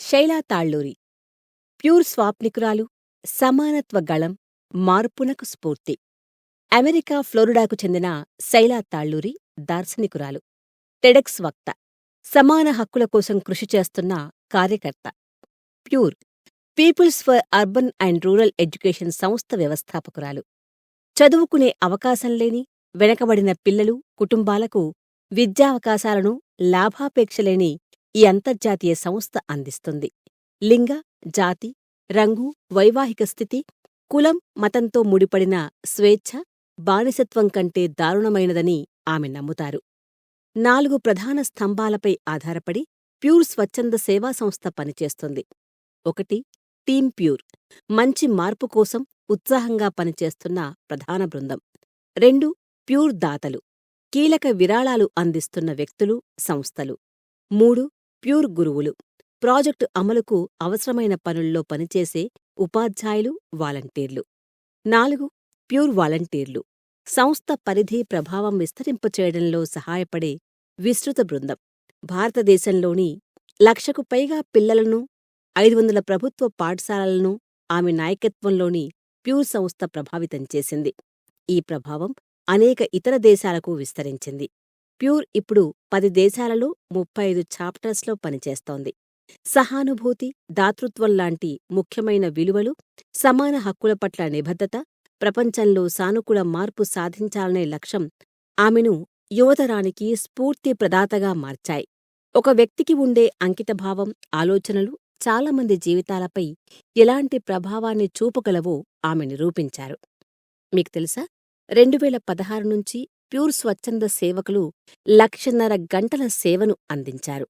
Shaila Talluri pure స్వాప్నికురాలు, సమానత్వ గళం, మార్పునకు స్ఫూర్తి. అమెరికా ఫ్లోరిడాకు చెందిన శైలా తాళ్ళూరి దార్శనికురాలు, టెడెక్స్ వక్త, సమాన హక్కుల కోసం కృషి చేస్తున్న కార్యకర్త. Pure people's for urban and rural education సంస్థ వ్యవస్థాపకురాలు. చదువుకునే అవకాశం లేని, వెనకబడిన పిల్లలు, కుటుంబాలకు విద్యావకాశాలను లాభాపేక్ష లేని ఈ అంతర్జాతీయ సంస్థ అందిస్తుంది. లింగ, జాతి, రంగు, వైవాహిక స్థితి, కులం, మతంతో ముడిపడిన స్వేచ్ఛ, బానిసత్వం కంటే దారుణమైనదని ఆమె నమ్ముతారు. 4 ప్రధాన స్తంభాలపై ఆధారపడి ప్యూర్ స్వచ్ఛంద సేవా సంస్థ పనిచేస్తుంది. 1. టీమ్ ప్యూర్, మంచి మార్పు కోసం ఉత్సాహంగా పనిచేస్తున్న ప్రధాన బృందం. 2. ప్యూర్ దాతలు, కీలక విరాళాలు అందిస్తున్న వ్యక్తులు, సంస్థలు. 3. ప్యూర్ గురువులు, ప్రాజెక్టు అమలుకు అవసరమైన పనుల్లో పనిచేసే ఉపాధ్యాయులు, వాలంటీర్లు. 4. ప్యూర్ వాలంటీర్లు, సంస్థ పరిధి, ప్రభావం విస్తరింపచేయడంలో సహాయపడే విస్తృత బృందం. భారతదేశంలోని 1,00,000కు పైగా పిల్లలను, 500 ప్రభుత్వ పాఠశాలలను ఆమె నాయకత్వంలోని ప్యూర్ సంస్థ ప్రభావితం చేసింది. ఈ ప్రభావం అనేక ఇతర దేశాలకు విస్తరించింది. ప్యూర్ ఇప్పుడు 10 దేశాలలో 35 చాప్టర్స్లో పనిచేస్తోంది. సహానుభూతి, దాతృత్వం లాంటి ముఖ్యమైన విలువలు, సమాన హక్కుల పట్ల నిబద్ధత, ప్రపంచంలో సానుకూల మార్పు సాధించాలనే లక్ష్యం ఆమెను యువతరానికి స్ఫూర్తి ప్రదాతగా మార్చాయి. ఒక వ్యక్తికి ఉండే అంకితభావం, ఆలోచనలు చాలామంది జీవితాలపై ఎలాంటి ప్రభావాన్ని చూపగలవో ఆమె నిరూపించారు. మీకు తెలుసా, 2016 నుంచి ప్యూర్ స్వచ్ఛంద సేవకులు 1,50,000 గంటల సేవను అందించారు.